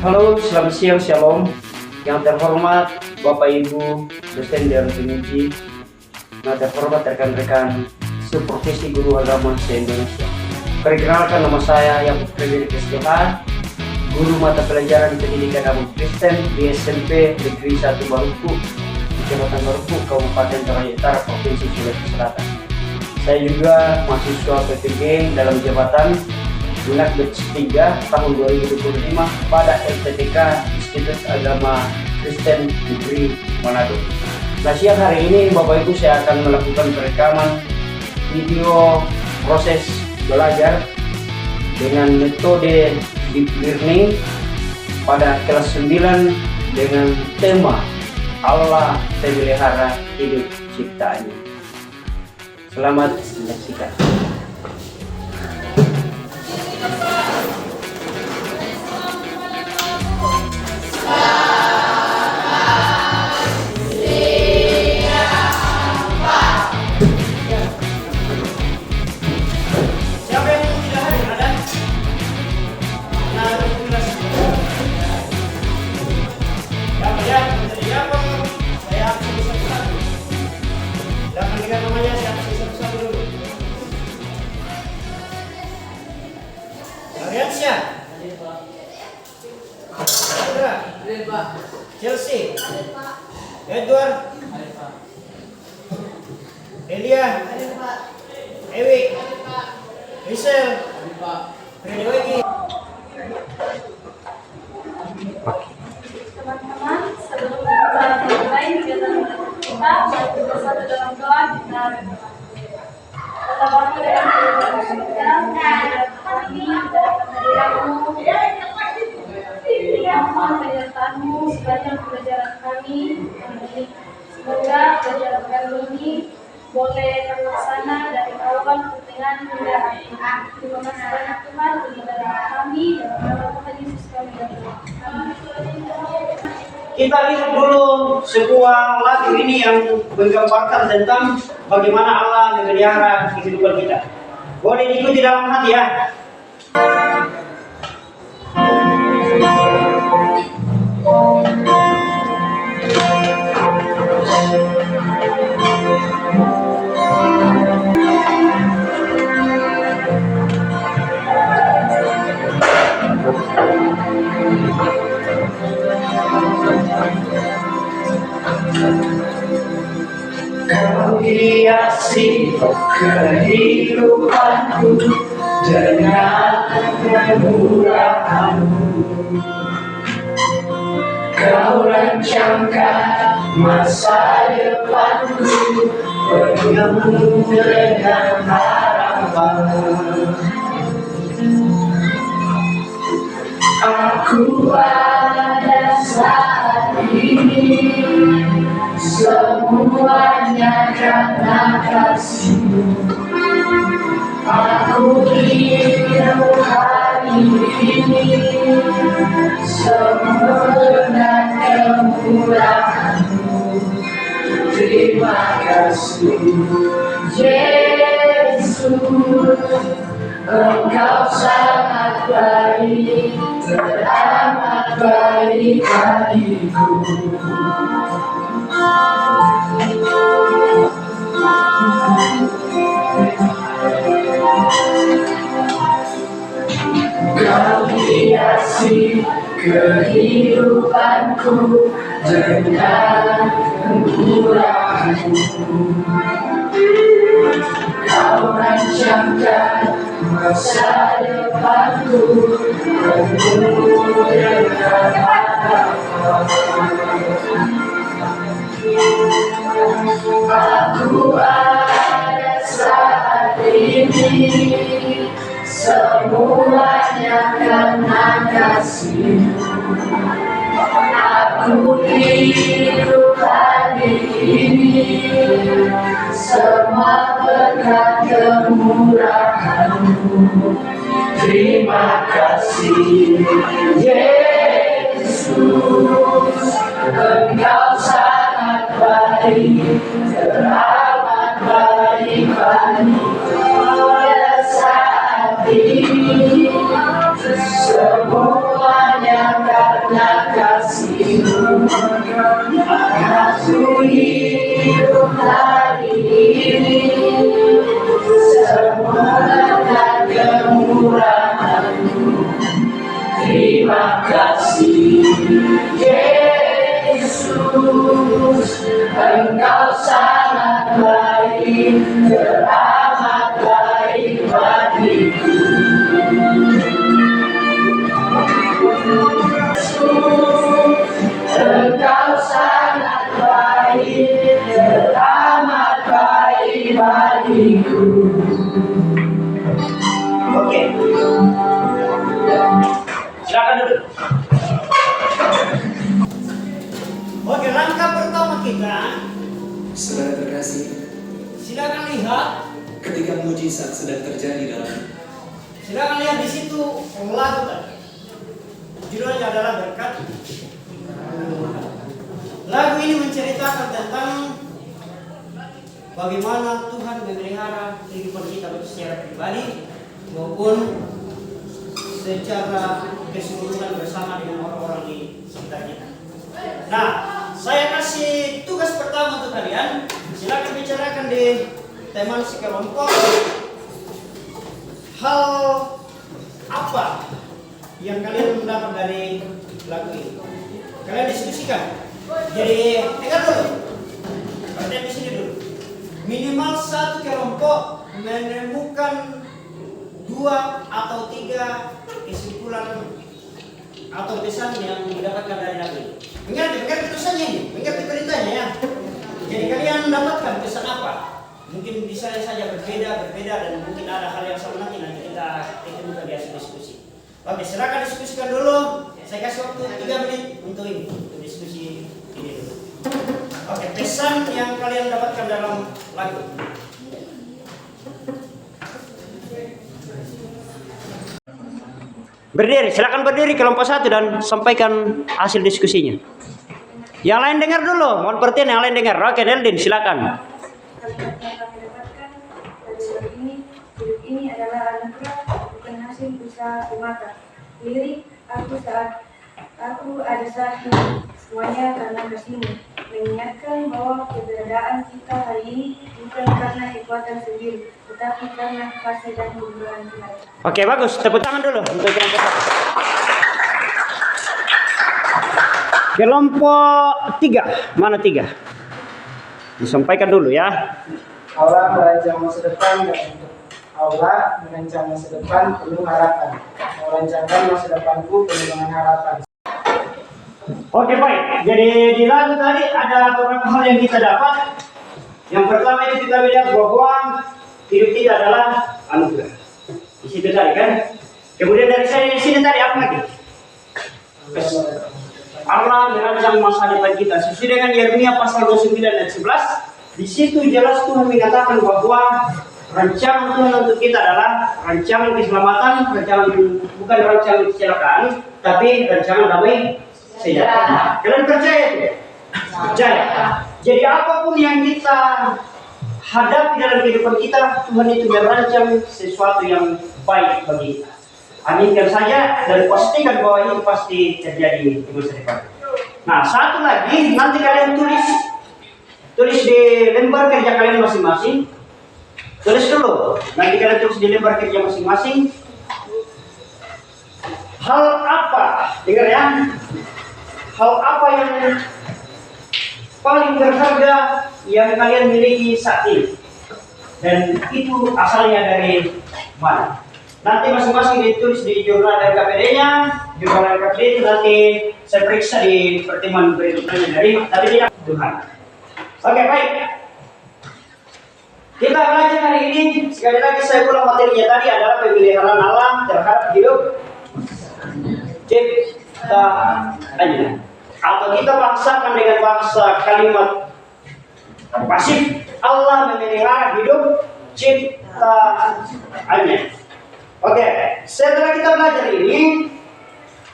Halo, selamat siang, shalom. Yang terhormat Bapak Ibu dosen dan penguji, yang terhormat rekan-rekan seprofesi guru agama se-Indonesia. Perkenalkan, nama saya Yakub Frederick STH, guru mata pelajaran pendidikan agama Kristen di SMP Negeri 1 Maruku, Kecamatan Maruku, Kabupaten Toraja Utara, Provinsi Sulawesi Selatan. Saya juga mahasiswa PPG dalam jabatan Lunak Batch 3 tahun 2025 pada LPTK Institut Agama Kristen Negeri Manado. Nah, siang hari ini Bapak Ibu saya akan melakukan perekaman video proses belajar dengan metode deep learning pada kelas 9 dengan tema Allah Pemelihara Hidup Ciptaannya. Selamat menyaksikan. Chelsea, Edward, Elia, Ewi, Michelle, Fredwegi. Teman-teman, sebelum kita mulai kegiatan kita, mari kita bersatu dalam doa. Kita tetap bangga dengan kehidupan kita, kami dalam kehadiranmu, mohon penyertaanmu sepanjang pelajaran kami ini. Semoga pelajaran kami ini boleh terlaksana dari awal pertengahan hingga akhir. Terima kasih banyak Tuhan untuk dalam kami dalam nama Tuhan Yesus kami berdoa. Kita lihat dulu sebuah lagu ini yang menggambarkan tentang bagaimana Allah memelihara kehidupan kita. Boleh diikuti dalam hati ya. Kau hiasi kehidupanku dengan kemurahan-Mu. Kau rancangkan masa depanku penuh dengan harapan. Aku ada saat ini semuanya karena kasih-Mu. Aku hidup hari ini sempurna kemurahan-Mu. Terima kasih Yesus, Engkau sangat baik, teramat baik bagiku. Kau hiasi kehidupanku dengan kemurahan-Mu. Kau rancangkan masa depanku penuh dengan harapan. Aku ada saat ini semuanya karena kasih-Mu. Aku hidup hari ini semua berkat kemurahan-Mu. Terima kasih Yesus, Engkau sangat baik, teramat baik bagiku. Saat ini semuanya karena Terima kasih Yesus, Engkau sangat baik, teramat baik bagiku. Engkau sangat baik, teramat baik bagiku. Oke. Silakan duduk. Oke, langkah pertama kita, Saudara terkasih, silakan lihat, ketika mujizat sedang terjadi dalam silakan lihat di situ lagu tadi. Judulnya adalah Berkat. Lagu ini menceritakan tentang bagaimana Tuhan memelihara kehidupan kita baik secara pribadi maupun secara keseluruhan bersama dengan orang-orang di sekitar kita. Nah, saya kasih tugas pertama untuk kalian. Silakan bicarakan di teman sekelompok hal apa yang kalian mendapat dari lagu ini. Kalian diskusikan. Jadi dengar dulu. Perhatian di sini dulu. Minimal satu kelompok menemukan 2 atau 3 kesimpulan atau pesan yang didapatkan dari lagu ini. Mengerti pesannya ini, mengerti beritanya ya. Jadi kalian mendapatkan pesan apa? Mungkin bisa saja berbeda dan mungkin ada hal yang sama nanti kita ketemukan di hasil diskusi. Oke, silakan diskusikan dulu. Saya kasih waktu 3 menit untuk ini, untuk diskusi ini dulu. Oke, pesan yang kalian dapatkan dalam lagu. Berdiri, silakan berdiri kelompok 1 dan sampaikan hasil diskusinya. Yang lain dengar dulu, mohon perhatian yang lain dengar. Oke, Neldin silakan. Kalimat yang kami dapatkan dari lagu ini, hidup ini adalah anugerah, bukan hasil usaha semata. Lirik aku ada saat ini, semuanya karena kasihmu, mengingatkan bahwa keberadaan kita hari ini bukan karena kekuatan sendiri, tetapi karena kasih dan hubungan Tuhan. Oke, bagus. Tepuk tangan dulu untuk kelompok 1. Kelompok 3, mana 3? Disampaikan dulu ya. Allah merancang masa depan dan untuk Allah merancang masa depan penuh harapan. Merancangkan masa depanku penuh dengan harapan. Oke, baik. Jadi di lagu tadi ada beberapa hal yang kita dapat. Yang pertama itu kita lihat bahwa hidup kita adalah anugerah. Di situ tadi kan. Kemudian dari sini tadi apa lagi? Allah merancang masa depan kita. Sesuai dengan Yeremia pasal 29 ayat 11, di situ jelas Tuhan mengatakan bahwa rancangan Tuhan untuk kita adalah rancangan keselamatan, bukan rancangan kecelakaan, tapi rancangan damai sejahtera. Kalian percaya itu? Percaya. Jadi apapun yang kita hadapi dalam kehidupan kita, Tuhan itu merancang sesuatu yang baik bagi kita. Aminkan saja dan pastikan bahwa itu pasti terjadi di masa depan. Nah, satu lagi, nanti kalian tulis di lembar kerja kalian masing-masing. Tulis dulu. Nanti kalian tulis di lembar kerja masing-masing. Hal apa? Dengar ya. Hal apa yang paling berharga yang kalian miliki saat ini? Dan itu asalnya dari mana? Nanti masing-masing ditulis di jurnal LKPD-nya. Jurnal LKPD itu nanti saya periksa di pertemuan berikutnya tapi tidak Tuhan. Oke, baik. Kita belajar hari ini. Sekali lagi saya ulang materinya tadi adalah pemeliharaan Allah terhadap hidup ciptaannya. Atau kita bahasakan dengan bahasa kalimat pasif, Allah memelihara hidup ciptaannya. Oke, setelah kita belajar ini,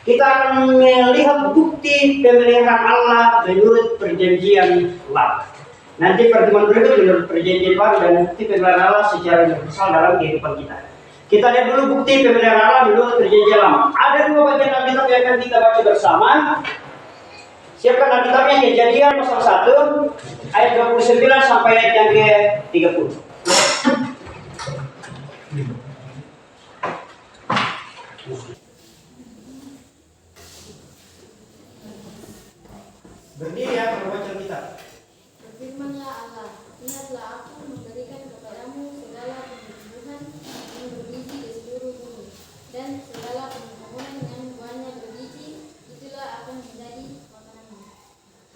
kita akan melihat bukti pemeliharaan Allah menurut perjanjian lama. Nanti pertemuan berikut menurut perjanjian baru dan bukti pemeliharaan Allah secara universal dalam kehidupan kita. Kita lihat dulu bukti pemeliharaan Allah menurut perjanjian lama. Ada 2 bagian Alkitab yang akan kita baca bersama. Siapkan Alkitabnya, Kejadian pasal 1 ayat 29 sampai ayat yang ke-30. Berdiri ya, membaca Alkitab. Berfirmanlah Allah, lihatlah aku memberikan kepadamu segala tumbuhan yang berbiji di seluruh bumi, dan segala tumbuhan yang buahnya berbiji, itulah akan menjadi makananmu.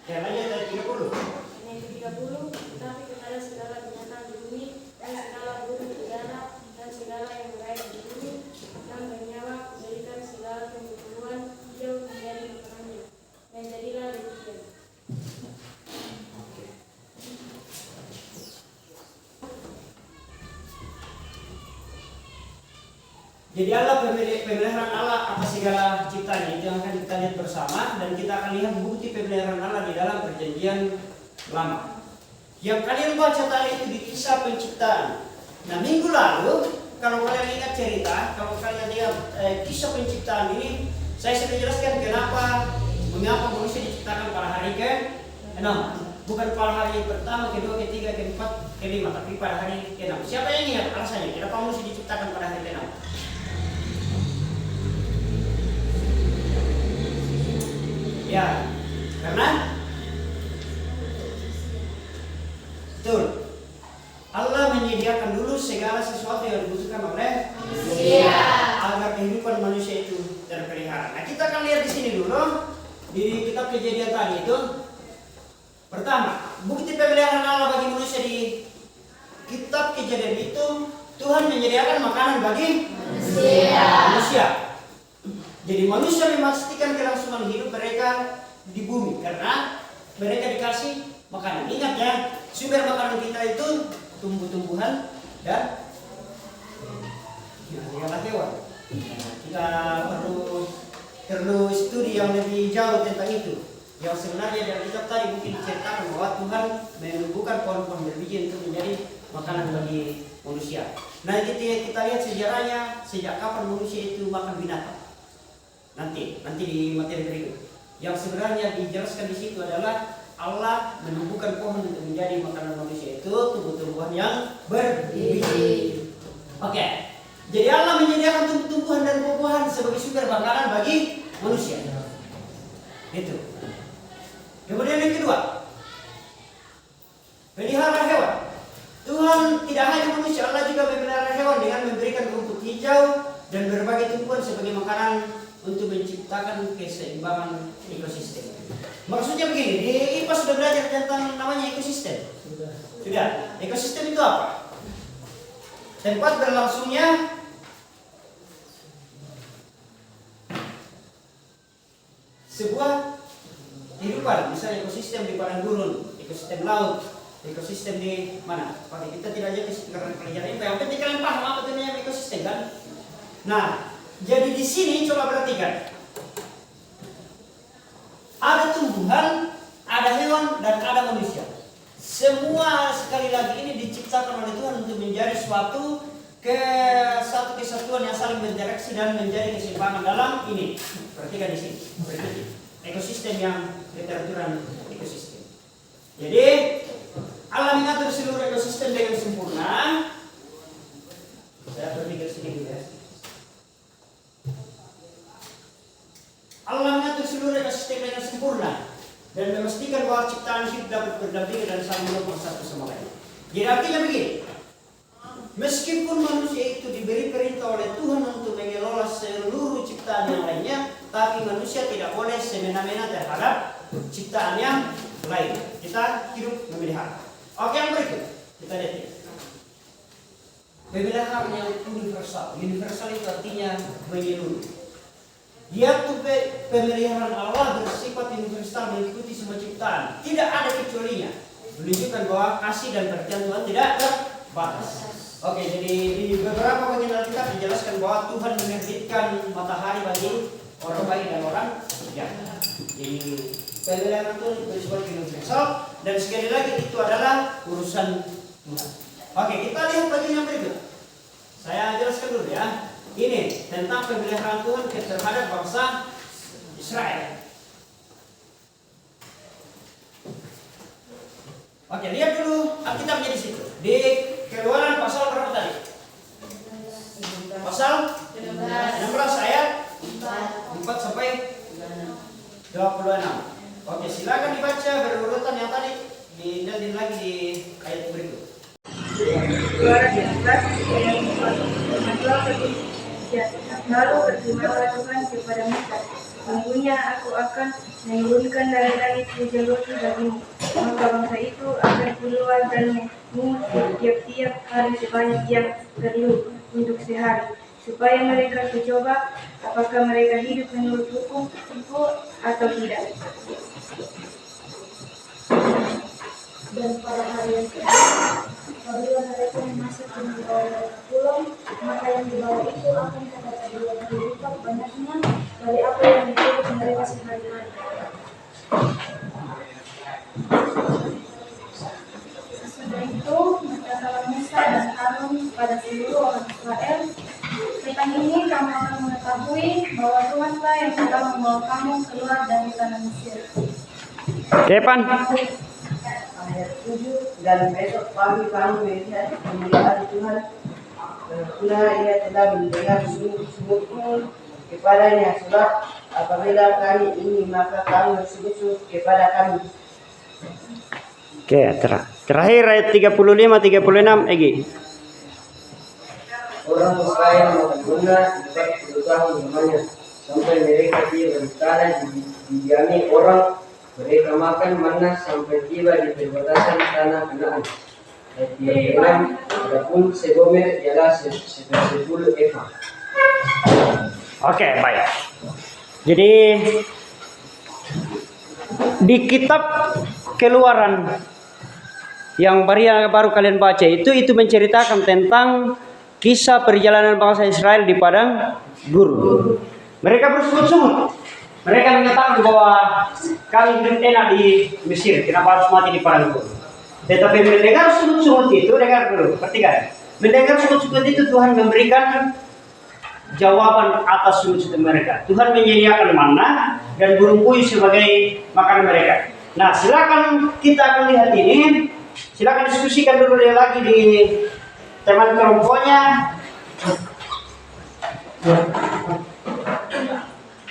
Ya, lanjut ayat 30. Dan yang ke-30, tetapi kepada segala binatang di bumi, dan segala burung udara, dan segala yang berada di bumi, yang bernyawa, kuberikan segala tumbuh-tumbuhan hijau menjadi makanannya. Dan jadilah demikian. Jadi Allah pemeliharaan Allah atas segala ciptanya itu yang akan kita lihat bersama, dan kita akan lihat bukti pemeliharaan Allah di dalam perjanjian lama. Yang kalian baca tadi itu di kisah penciptaan. Nah, minggu lalu kalau kalian ingat cerita, kalau kalian lihat kisah penciptaan ini, saya sudah jelaskan mengapa manusia diciptakan pada hari ke-6. Bukan pada hari pertama, kedua, ketiga, keempat, kelima, tapi pada hari ke-6. Siapa yang ingat alasannya? Kenapa manusia diciptakan pada hari ke-6? Ya, karena betul, Allah menyediakan dulu segala sesuatu yang dibutuhkan oleh manusia agar kehidupan manusia itu terpelihara. Nah, kita akan lihat di sini dulu di kitab Kejadian tadi itu. Pertama, bukti pemeliharaan Allah bagi manusia di kitab Kejadian itu, Tuhan menyediakan makanan bagi manusia. Jadi manusia memastikan kelangsungan hidup mereka di bumi karena mereka dikasih makanan. Ingat ya, sumber makanan kita itu tumbuh-tumbuhan dan segala hewan. Kita perlu studi yang lebih jauh tentang itu. Yang sebenarnya dalam kitab tadi mungkin diceritakan bahwa Tuhan menumbuhkan pohon-pohon berbiji untuk menjadi makanan bagi manusia. Nah, kita lihat sejarahnya sejak kapan manusia itu makan binatang. Nanti di materi berikut. Yang sebenarnya dijelaskan di situ adalah Allah menumbuhkan pohon untuk menjadi makanan manusia itu tumbuh-tumbuhan yang berbiji. Oke. Jadi Allah menyediakan tumbuh-tumbuhan dan buah-buahan sebagai sumber makanan bagi manusia. Itu. Kemudian yang kedua, pelihara hewan. Tuhan tidak hanya manusia, Allah juga memelihara hewan dengan memberikan rumput hijau dan berbagai tumbuhan sebagai makanan untuk menciptakan keseimbangan ekosistem. Maksudnya begini, di IPA sudah belajar tentang namanya ekosistem. Sudah. Ekosistem itu apa? Tempat berlangsungnya sebuah kehidupan, misalnya ekosistem di padang gurun, ekosistem laut, ekosistem di mana? Pakai kita tidak jadi karena pelajaran IPA. Yang penting kalian paham apa itu namanya ekosistem kan? Nah, jadi di sini coba perhatikan. Ada tumbuhan, ada hewan, dan ada manusia. Semua sekali lagi ini diciptakan oleh Tuhan untuk menjadi satu kesatuan yang saling berinteraksi dan menjadi keseimbangan dalam ini. Perhatikan di sini. Ekosistem yang keteraturan ekosistem. Jadi Allah mengatur seluruh ekosistem dengan sempurna. Saya berpikir sedikit ya. Allah mengatur seluruh ekosistem dengan sempurna dan memastikan bahwa ciptaan hidup dapat berdampingan dan saling mendukung satu sama lain. Jadi artinya begini, meskipun manusia itu diberi perintah oleh Tuhan untuk mengelola seluruh ciptaan yang lainnya, tapi manusia tidak boleh semena-mena terhadap ciptaan yang lain. Kita hidup memelihara. Oke, yang berikut kita lihat ini. Pemeliharaan yang universal. Universal itu artinya menyeluruh. Dia tuh pemeliharaan Allah bersifat universal mengikuti semua ciptaan. Tidak ada kecualinya. Menunjukkan bahwa kasih dan perhatian Tuhan tidak terbatas. Oke, jadi di beberapa bagian Alkitab dijelaskan bahwa Tuhan menerbitkan matahari bagi orang baik dan orang jahat. Jadi pemeliharaan Tuhan bersifat universal dan sekali lagi itu adalah urusan Tuhan. Oke, kita lihat bagian yang berikut. Saya jelaskan dulu ya. Ini tentang pemeliharaan Tuhan terhadap bangsa Israel. Oke, lihat dulu Alkitabnya di situ. Di Keluaran pasal berapa tadi? Pasal 16 ayat 4 sampai 26. Oke, silakan dibaca berurutan yang tadi dan lagi di ayat berikut. Keluaran 16 ayat 4. Lalu berfirmanlah Tuhan kepada Musa, sesungguhnya aku akan menurunkan dari langit hujan roti bagimu, maka bangsa itu akan keluar dan mengumpul tiap-tiap hari sebanyak yang perlu untuk sehari, supaya mereka mencoba apakah mereka hidup menurut hukum itu atau tidak. Dan pada hari yang apabila mereka masuk di bawah pulau, maka yang di bawah itu akan terdapat 2 kali lipat banyaknya dari apa yang ditulis mereka sehari-hari. Sesudah itu, berkatalah Musa dan Harun pada seluruh orang Israel, petang ini kamu akan mengetahui bahwa Tuhanlah yang telah membawa kamu keluar dari tanah Mesir. Depan. Ayat 7, dan besok pagi kamu melihat kemuliaan Tuhan. Karena ia telah mendengar sungguh-sungguhmu kepadanya, sebab apabila kami ini maka kamu bersungguh kepada kami. Oke, terakhir ayat 35-36 Egi. Orang Israel mengguna 40 tahun lamanya sampai mereka tiba di tanah didiami orang. Mereka makan mana sampai tiba di perbatasan tanah Kanaan. Ayat 36, adapun segomer ialah 10 eva. Oke, baik. Jadi di kitab Keluaran yang baru kalian baca itu menceritakan tentang kisah perjalanan bangsa Israel di padang gurun. Mereka bersungut-sungut. Mereka mengatakan bahwa kami berencana di Mesir, kenapa harus mati di padang gurun? Tetapi mendengar sungut-sungut itu, dengar dulu, perhatikan. Mendengar sungut-sungut itu Tuhan memberikan jawaban atas sungut-sungut mereka. Tuhan menyediakan manna dan burung puyuh sebagai makanan mereka. Nah, silakan kita akan lihat ini. Silakan diskusikan dulu lagi di teman kelompoknya.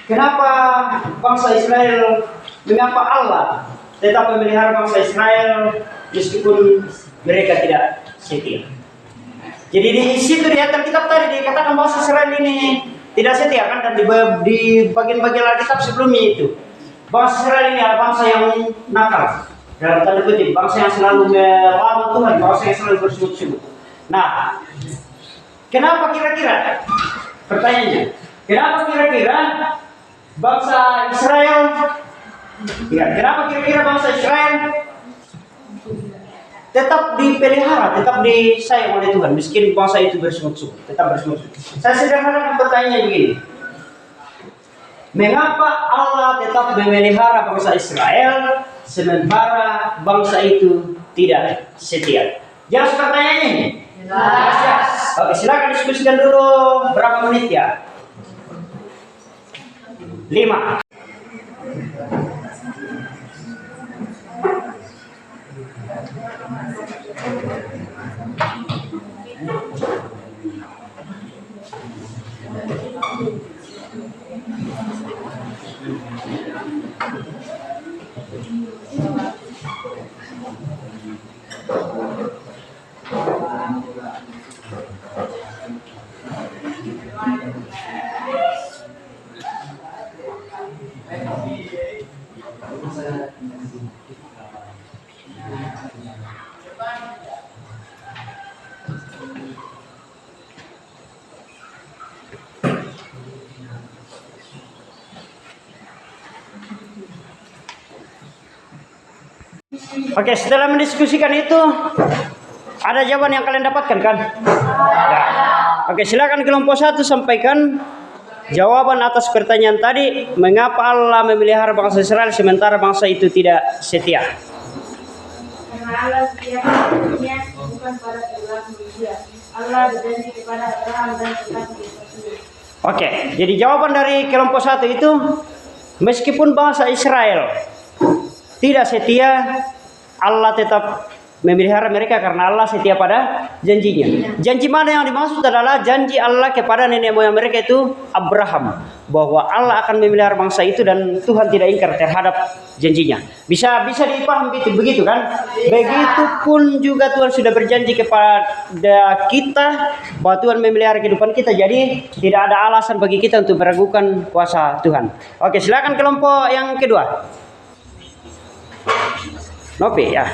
Kenapa bangsa Israel, mengapa Allah tetap memelihara bangsa Israel meskipun mereka tidak setia? Jadi di situ di atas kitab tadi dikatakan bangsa Israel ini tidak setia kan, dan di bagian-bagian Alkitab sebelumnya itu bangsa Israel ini adalah bangsa yang nakal, dalam tanda kutip, bangsa yang selalu melawan Tuhan, bangsa yang selalu bersungut-sungut. Nah, kenapa kira-kira? Pertanyaannya, kenapa kira-kira bangsa Israel? Ya, kenapa kira-kira bangsa Israel tetap dipelihara, tetap disayang oleh Tuhan, miskin bangsa itu bersungut-sungut, tetap bersungut-sungut? Saya sederhanakan pertanyaan begini. Mengapa Allah tetap memelihara bangsa Israel sementara bangsa itu tidak setia? Jelas pertanyaannya ini? Jelas. Oke, silakan diskusikan dulu berapa menit ya? 5. Oke, setelah mendiskusikan itu, ada jawaban yang kalian dapatkan kan? Ya. Oke, silakan kelompok 1 sampaikan jawaban atas pertanyaan tadi. Mengapa Allah memelihara bangsa Israel sementara bangsa itu tidak setia? Karena Allah setia pada bukan pada kedua manusia. Allah berjanji kepada Abraham dan tetap dipercaya. Oke, jadi jawaban dari kelompok 1 itu, meskipun bangsa Israel tidak setia, Allah tetap memelihara mereka karena Allah setia pada janjinya. Janji mana yang dimaksud adalah janji Allah kepada nenek moyang mereka itu Abraham, bahwa Allah akan memelihara bangsa itu dan Tuhan tidak ingkar terhadap janjinya. Bisa dipahami begitu kan? Begitupun juga Tuhan sudah berjanji kepada kita bahwa Tuhan memelihara kehidupan kita. Jadi tidak ada alasan bagi kita untuk meragukan kuasa Tuhan. Oke, silakan kelompok yang kedua. Nopi ya.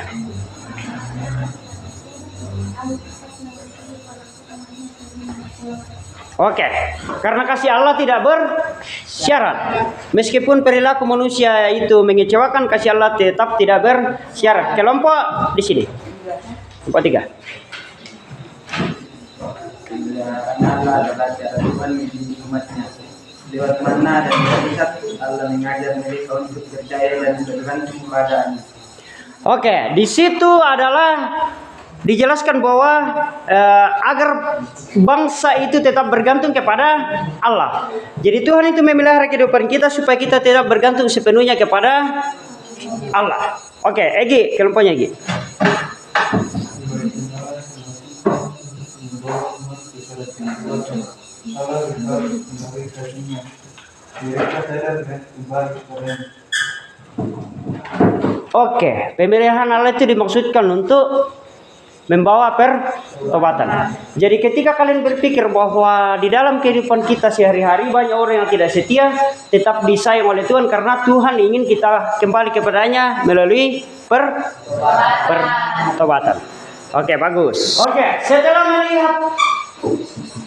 Oke, karena kasih Allah tidak bersyarat. Meskipun perilaku manusia itu mengecewakan, kasih Allah tetap tidak bersyarat. Kelompok di sini. Kelompok 3. Karena Allah adalah cara Tuhan mendidik umatnya. Lewat mana dan mujizat Allah mengajar mereka untuk percaya dan bergantung kepadanya. Oke, di situ adalah dijelaskan bahwa agar bangsa itu tetap bergantung kepada Allah. Jadi Tuhan itu memelihara kehidupan kita supaya kita tetap bergantung sepenuhnya kepada Allah. Oke, Egi, kelompoknya Egi. Oke, pemeliharaan Allah itu dimaksudkan untuk membawa pertobatan. Jadi ketika kalian berpikir bahwa di dalam kehidupan kita sehari-hari banyak orang yang tidak setia, tetap disayang oleh Tuhan karena Tuhan ingin kita kembali kepadanya melalui pertobatan. Oke, bagus. Oke, setelah melihat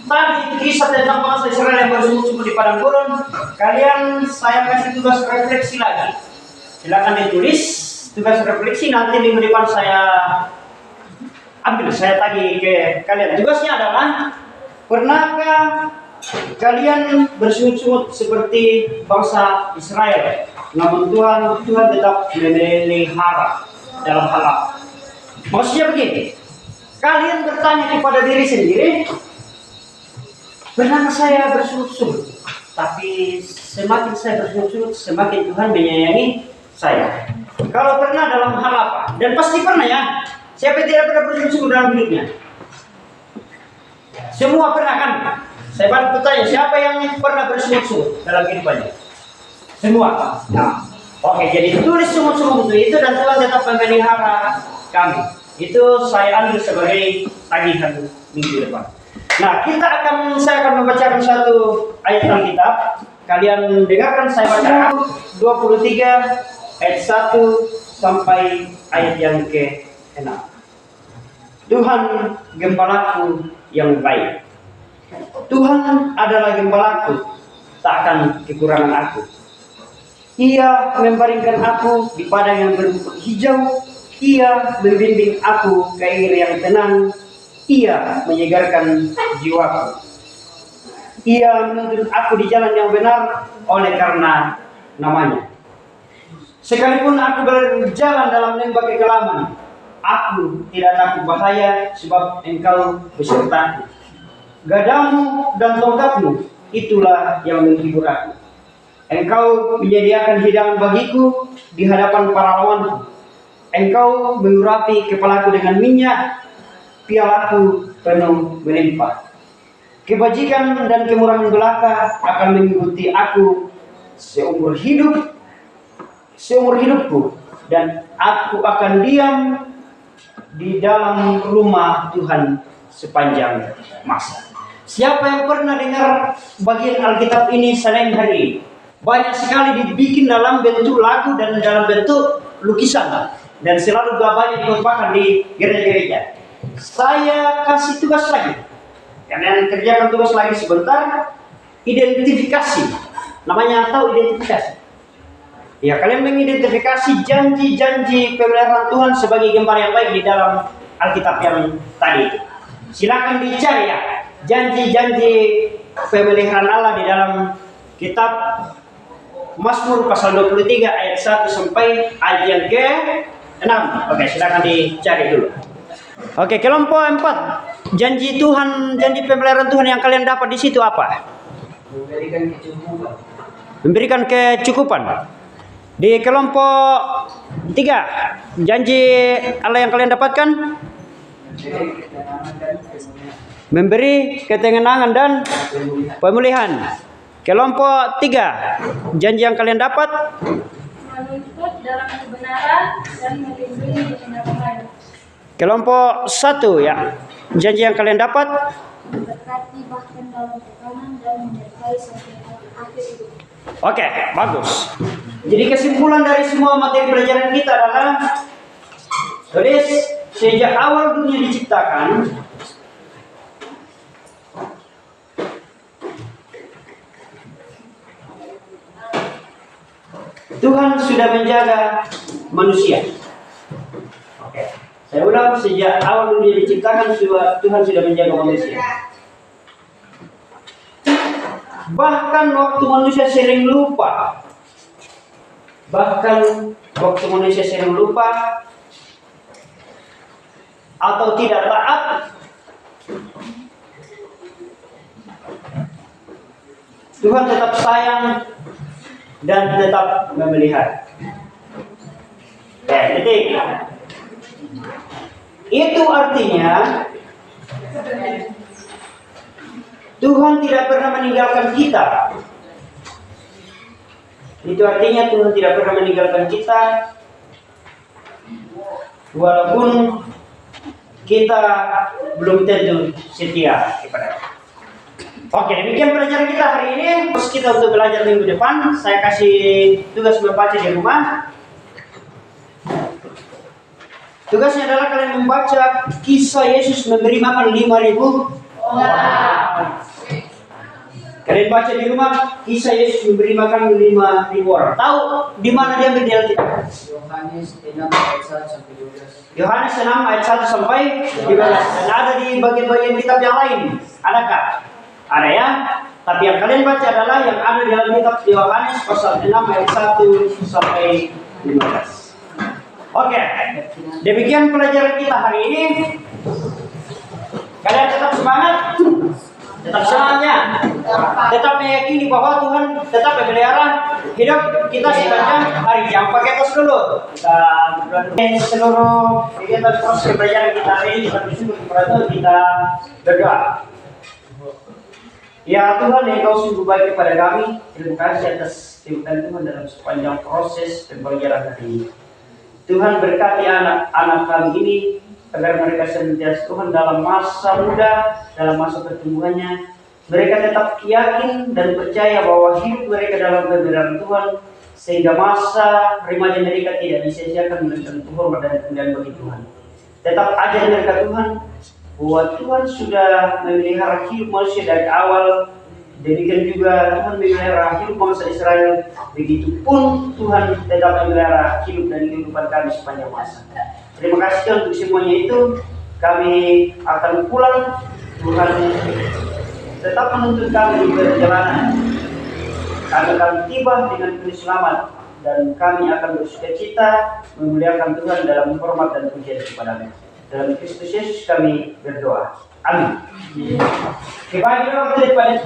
tadi kisah tentang bangsa Israel yang bersungguh-sungguh di padang gurun, saya kasih tugas refleksi lagi. Silakan ditulis tugas refleksi, nanti minggu depan saya tagih ke kalian. Tugasnya adalah, pernahkah kalian bersungut-sungut seperti bangsa Israel, namun Tuhan tetap memelihara dalam hal apa? Maksudnya begini, kalian bertanya kepada diri sendiri, pernahkah saya bersungut-sungut? Tapi semakin saya bersungut-sungut, semakin Tuhan menyayangi saya. Kalau pernah dalam hal apa? Dan pasti pernah ya. Siapa yang tidak pernah bersungut-sungut dalam hidupnya? Semua pernah kan? Saya bantu tanya, siapa yang pernah bersungut-sungut dalam kehidupannya? Semua. Nah, oke, jadi tulis sungut-sungut itu dan Tuhan tetap memelihara kami. Itu saya ambil sebagai tagihan minggu depan. Nah, saya akan membacakan satu ayat Alkitab. Kalian dengarkan saya bacakan 23 ayat 1 sampai ayat yang ke-6. Tuhan gembalaku yang baik. Tuhan adalah gembalaku, tak akan kekurangan aku. Ia membaringkan aku di padang yang berbukit hijau. Ia membimbing aku ke air yang tenang. Ia menyegarkan jiwaku. Ia menuntun aku di jalan yang benar oleh karena namanya. Sekalipun aku berjalan dalam lembah kekelaman, aku tidak takut bahaya, sebab Engkau besertaku. Gadamu dan tongkatmu, itulah yang menghibur aku. Engkau menyediakan hidangan bagiku di hadapan para lawanku. Engkau mengurapi kepalaku dengan minyak, pialaku penuh melimpah. Kebajikan dan kemurahan belaka akan mengikuti aku seumur hidupku, dan aku akan diam di dalam rumah Tuhan sepanjang masa. Siapa yang pernah dengar bagian Alkitab ini selain hari ini? Banyak sekali dibikin dalam bentuk lagu dan dalam bentuk lukisan, dan selalu banyak dikembangkan di gereja-gereja. Saya kasih tugas lagi. Kalian kerjakan tugas lagi sebentar. Identifikasi. Namanya tahu identifikasi. Ya, kalian mengidentifikasi janji-janji pemeliharaan Tuhan sebagai gembala yang baik di dalam Alkitab yang tadi itu. Silakan dicari ya, janji-janji pemeliharaan Allah di dalam kitab Mazmur pasal 23 ayat 1 sampai ayat yang ke-6. Oke, silakan dicari dulu. Oke, kelompok 4. Janji Tuhan, janji pemeliharaan Tuhan yang kalian dapat di situ apa? Memberikan kecukupan. Memberikan kecukupan. Di kelompok 3. Janji Allah yang kalian dapatkan memberi ketenangan dan pemulihan. Kelompok 3. Janji yang kalian dapat menuntut dalam kebenaran dan melindungi dengan baik. Kelompok 1 ya. Janji yang kalian dapat Memberkati bahkan dalam tekanan dan menyertai sampai akhir hidup. Oke, bagus. Jadi kesimpulan dari semua materi pelajaran kita adalah tulis sejak awal dunia diciptakan Tuhan sudah menjaga manusia. Oke. Saya ulang, sejak awal dunia diciptakan Tuhan sudah menjaga manusia. Bahkan waktu manusia sering lupa. Atau tidak taat, Tuhan tetap sayang dan tetap memelihara. Titik. Itu artinya Tuhan tidak pernah meninggalkan kita. Itu artinya Tuhan tidak pernah meninggalkan kita, walaupun kita belum tentu setia kepada. Oke, demikian pelajaran kita hari ini. Terus kita untuk belajar minggu depan. Saya kasih tugas membaca di rumah. Tugasnya adalah kalian membaca kisah Yesus memberi makan 5.000 orang. Kalian baca di rumah kisah Yesus memberi makan 5.000 orang. Tahu di mana dia ambil di Alkitab? Yohanes 6 ayat 1 sampai 12. Yohanes 6 ayat 1 sampai 12. Dan ada di bagian-bagian kitab yang lain. Adakah? Ada ya. Tapi yang kalian baca adalah yang ada di dalam kitab Yohanes pasal 6 ayat 1 sampai 15. Oke, demikian pelajaran kita hari ini. Kalian tetap semangat, tetap semangatnya, tetap meyakini bahwa Tuhan tetap memelihara hidup kita sepanjang hari. Jangan pakai tos dulu. Kita seluruh kegiatan proses pelajaran kita hari ini kita bersyukur kepada Tuhan, kita berdoa. Ya Tuhan, Engkau sungguh baik kepada kami. Terima kasih atas timbulan Tuhan dalam sepanjang proses pembelajaran hari ini. Tuhan berkati anak-anak kami ini agar mereka senantiasa Tuhan dalam masa muda, dalam masa pertumbuhannya, mereka tetap yakin dan percaya bahwa hidup mereka dalam kebenaran Tuhan, sehingga masa remaja mereka tidak disia-siakan dengan Tuhan dan kemudian bagi Tuhan. Tetap ajar mereka Tuhan bahwa Tuhan sudah memelihara hidup manusia dari awal. Demikian juga Tuhan memelihara hidup bangsa Israel. Begitupun Tuhan tetap memelihara hidup dan kehidupan kami sepanjang masa. Terima kasih Tuhan untuk semuanya itu. Kami akan pulang. Tuhan tetap menuntun kami di perjalanan. Kami akan tiba dengan penuh selamat dan kami akan bersukacita memuliakan Tuhan dalam hormat dan pujian kepada-Nya. Dalam Kristus Yesus kami berdoa. Amin. Kita waktu depan.